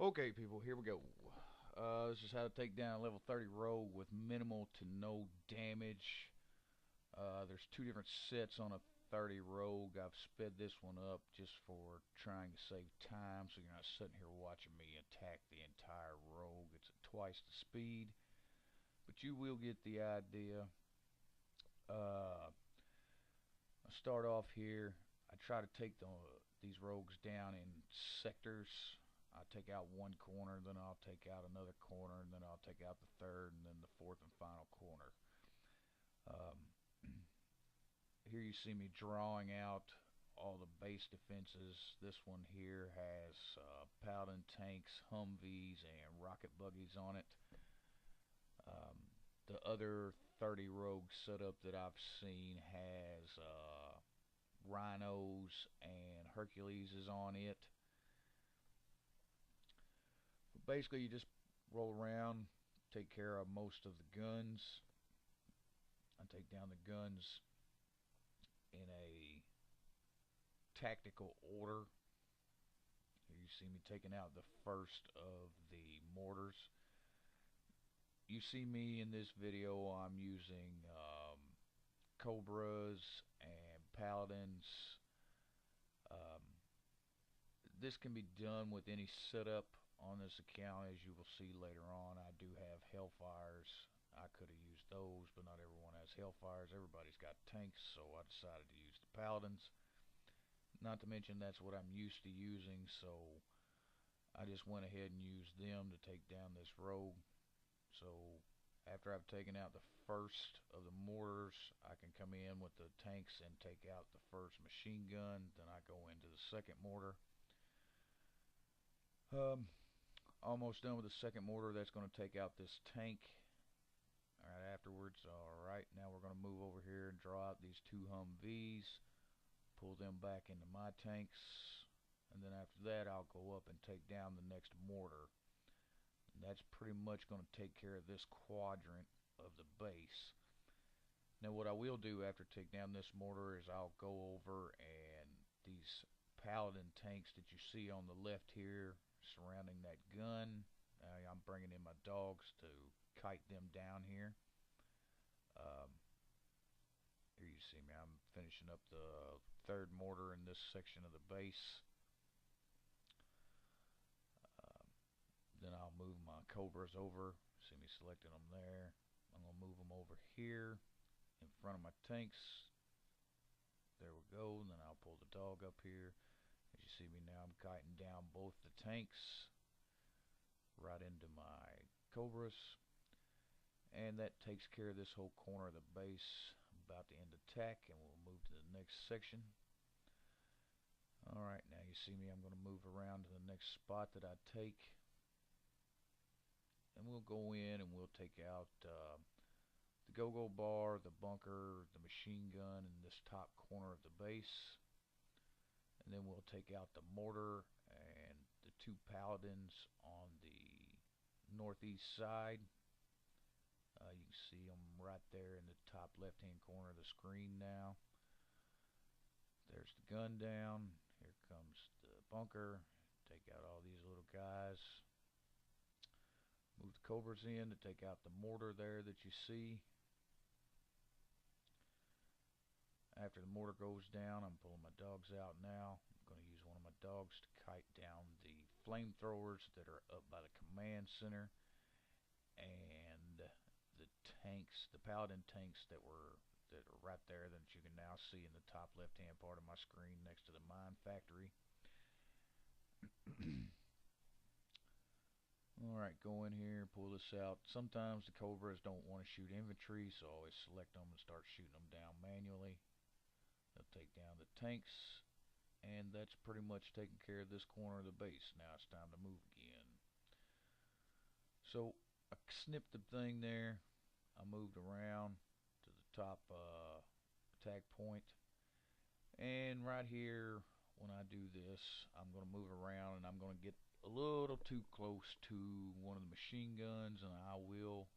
Okay, people, here we go. This is how to take down a level 30 rogue with minimal to no damage. There's two different sets on a 30 rogue. I've sped this one up just for trying to save time, so you're not sitting here watching me attack the entire rogue. It's at twice the speed, but you will get the idea. I start off here. I try to take these rogues down in sectors. I take out one corner, then I'll take out another corner, and then I'll take out the third, and then the fourth and final corner. Um, Here you see me drawing out all the base defenses. This one here has Paladin tanks, Humvees, and rocket buggies on it. Um, the other 30 rogue setup that I've seen has Rhinos and Hercules is on it. But basically, you just roll around, take care of most of the guns. I take down the guns in a tactical order. Here you see me taking out the first of the mortars. You see me in this video, I'm using Cobras and Paladins. Um, this can be done with any setup on this account, as you will see later on. I do have Hellfires. I could have used those, but not everyone has Hellfires. Everybody's got tanks, so I decided to use the Paladins. Not to mention that's what I'm used to using, so I just went ahead and used them to take down this rogue. So after I've taken out the first of the mortars, I can come in with the tanks and take out the first machine gun. Then I go into the second mortar. Um, Almost done with the second mortar. That's going to take out this tank. Alright, afterwards. Alright, now we're going to move over here and draw out these two Humvees. Pull them back into my tanks. And then after that, I'll go up and take down the next mortar. And that's pretty much going to take care of this quadrant of the base. Now what I will do after taking down this mortar is I'll go over and these Paladin tanks that you see on the left here surrounding that gun, I'm bringing in my dogs to kite them down here. Um, Here you see me, I'm finishing up the third mortar in this section of the base. Um, then I'll move my Cobras over. See me selecting them there. I'm going to move them over here in front of my tanks. There we go. And then I'll pull the dog up here. As you see me now, I'm kiting down both the tanks right into my Cobras. And that takes care of this whole corner of the base. I'm about to end attack, and we'll move to the next section. Alright, now you see me, I'm going to move around to the next spot that I take. And we'll go in and we'll take out the go-go bar, the bunker, the machine gun, and this top corner of the base. And then we'll take out the mortar and the two Paladins on the northeast side. You can see them right there in the top left-hand corner of the screen now. There's the gun down. Here comes the bunker. Take out all these little guys. Move the Cobras in to take out the mortar there that you see. After the mortar goes down, I'm pulling my dogs out now. I'm going to use one of my dogs to kite down the flamethrowers that are up by the command center. And the tanks, the Paladin tanks that are right there that you can now see in the top left hand part of my screen next to the mine factory. Alright, go in here, pull this out. Sometimes the Cobras don't want to shoot infantry, so I always select them and start shooting them down manually. They'll take down the tanks, and that's pretty much taking care of this corner of the base. Now it's time to move again. So I snipped the thing there. I moved around to the top attack point, and right here when I do this, I'm going to move around and I'm going to get a little too close to one of the machine guns, and I will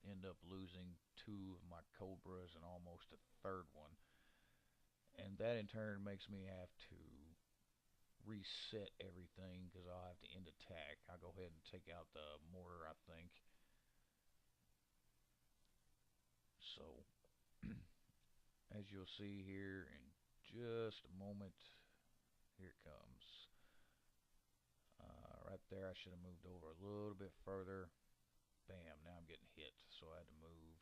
end up losing two of my Cobras and almost a third one. And that in turn makes me have to reset everything because I'll have to end attack. I'll go ahead and take out the mortar, I think. So, as you'll see here in just a moment, here it comes. Right there, I should have moved over a little bit further. Bam, now I'm getting hit, so I had to move.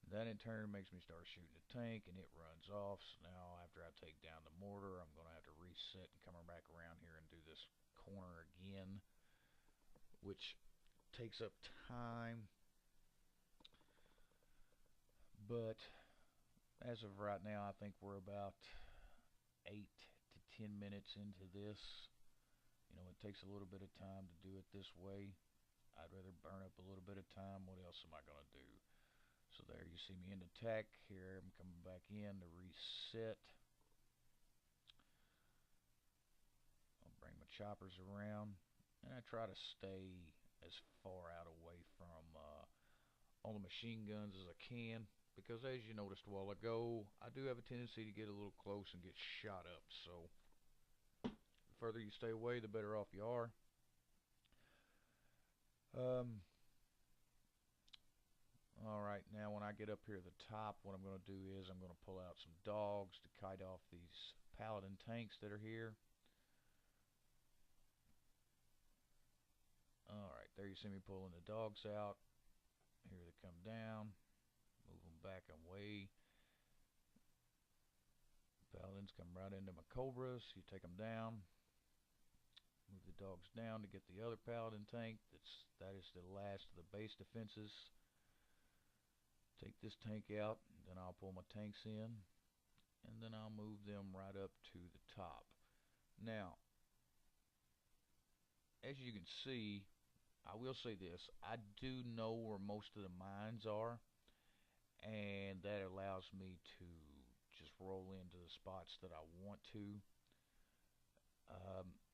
That in turn makes me start shooting the tank, and it runs off. So now after I take down the mortar, I'm going to have to reset and come back around here and do this corner again, which takes up time. But as of right now, I think we're about 8 to 10 minutes into this. You know, it takes a little bit of time to do it this way. I'd rather burn up a little bit of time. What else am I going to do? So there you see me in attack. Here I'm coming back in to reset. I'll bring my choppers around, and I try to stay as far out away from all the machine guns as I can, because as you noticed a while ago, I do have a tendency to get a little close and get shot up. So the further you stay away, the better off you are. Alright, now when I get up here at the top, what I'm going to do is I'm going to pull out some dogs to kite off these paladin tanks that are here. Alright, there you see me pulling the dogs out. Here they come down. Move them back away. Paladins come right into my cobras. You take them down. Move the dogs down to get the other paladin tank. That is the last of the base defenses. Take this tank out, then I'll pull my tanks in, and then I'll move them right up to the top. Now, as you can see, I will say this, I do know where most of the mines are, and that allows me to just roll into the spots that I want to.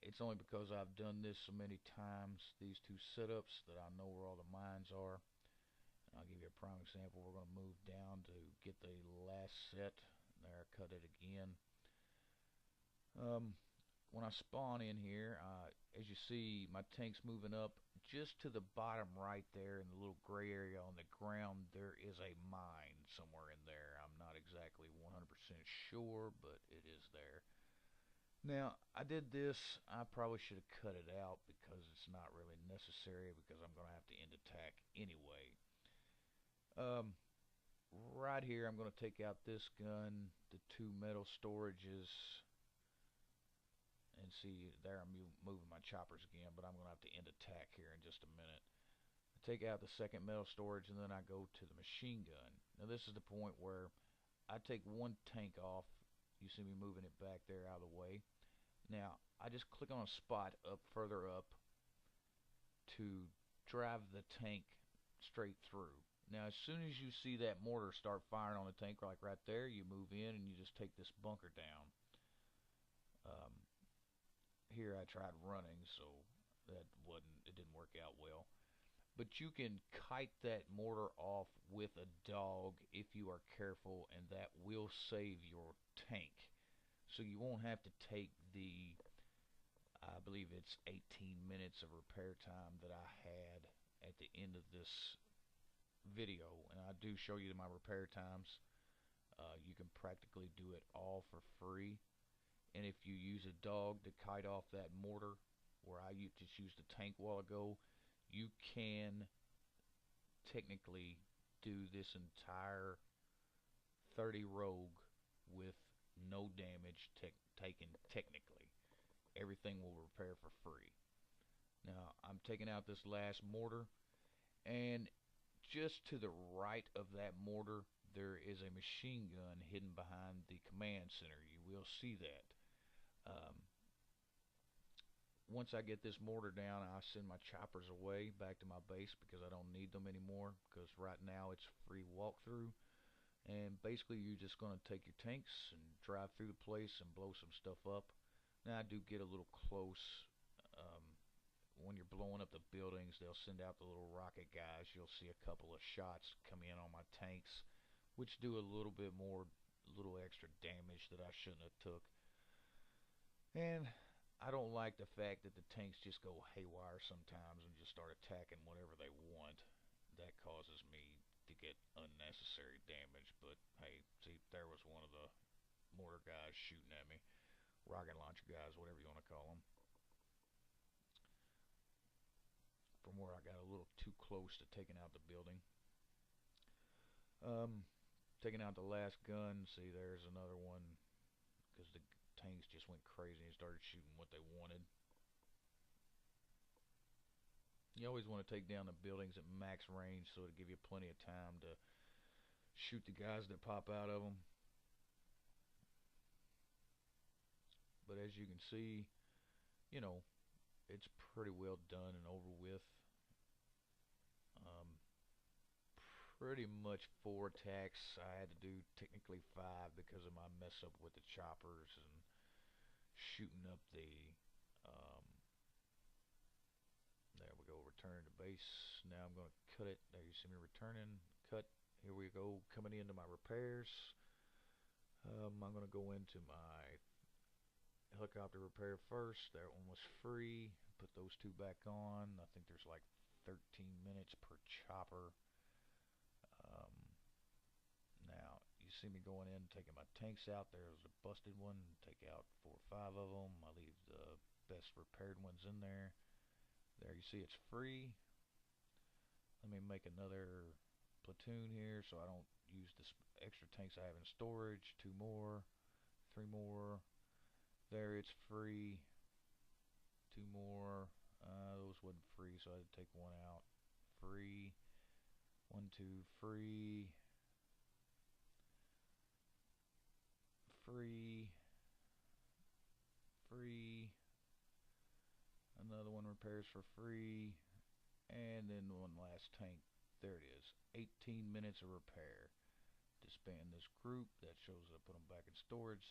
It's only because I've done this so many times, these two setups, that I know where all the mines are. I'll give you a prime example. We're going to move down to get the last set. There, cut it again. When I spawn in here, as you see, my tank's moving up. Just to the bottom right there in the little gray area on the ground, there is a mine somewhere in there. I'm not exactly 100% sure, but it is there. Now, I did this. I probably should have cut it out because it's not really necessary, because I'm going to have to end attack anyway. Right here, I'm going to take out this gun, the two metal storages, and see, there I'm moving my choppers again, but I'm going to have to end attack here in just a minute. I take out the second metal storage, and then I go to the machine gun. Now, this is the point where I take one tank off. You see me moving it back there out of the way. Now, I just click on a spot further up to drive the tank straight through. Now, as soon as you see that mortar start firing on the tank, like right there, you move in and you just take this bunker down. Here I tried running, so it didn't work out well. But you can kite that mortar off with a dog if you are careful, and that will save your tank. So you won't have to take the, I believe it's 18 minutes of repair time that I had at the end of this video, and I do show you my repair times. You can practically do it all for free, and if you use a dog to kite off that mortar, where I just used a tank a while ago, you can technically do this entire 30 rogue with no damage taken. Technically, everything will repair for free. Now, I'm taking out this last mortar, and just to the right of that mortar, there is a machine gun hidden behind the command center. You will see that. Once I get this mortar down, I send my choppers away back to my base because I don't need them anymore, because right now it's free walkthrough. And basically you're just going to take your tanks and drive through the place and blow some stuff up. Now, I do get a little close. When you're blowing up the buildings, they'll send out the little rocket guys. You'll see a couple of shots come in on my tanks, which do a little bit more, little extra damage that I shouldn't have took. And I don't like the fact that the tanks just go haywire sometimes and just start attacking whatever they want. That causes me to get unnecessary damage. But hey, see, there was one of the mortar guys shooting at me. Rocket launcher guys, whatever you want to call them. From where I got a little too close to taking out the building. Taking out the last gun. See, there's another one because the tanks just went crazy and started shooting what they wanted. You always want to take down the buildings at max range so to give you plenty of time to shoot the guys that pop out of them. But as you can see, you know, it's pretty well done and over with. Um, Pretty much 4 attacks. I had to do technically 5 because of my mess up with the choppers and shooting up the. Um, there we go. Return to base. Now I'm going to cut it. There you see me returning. Cut. Here we go. Coming into my repairs. I'm going to go into my helicopter repair first. That one was free. Put those 2 back on. I think there's like 13 minutes per chopper. Um, Now you see me going in, taking my tanks out. There's a busted one. Take out 4 or 5 of them. I leave the best repaired ones in there. There you see it's free. Let me make another platoon here so I don't use the extra tanks I have in storage. 2 more, 3 more. There it's free. 2 more. Those wasn't free, so I had to take 1 out. Free. 1, 2, free. Free. Free. Another one repairs for free. And then one last tank. There it is. 18 minutes of repair. Disband this group. That shows I put them back in storage.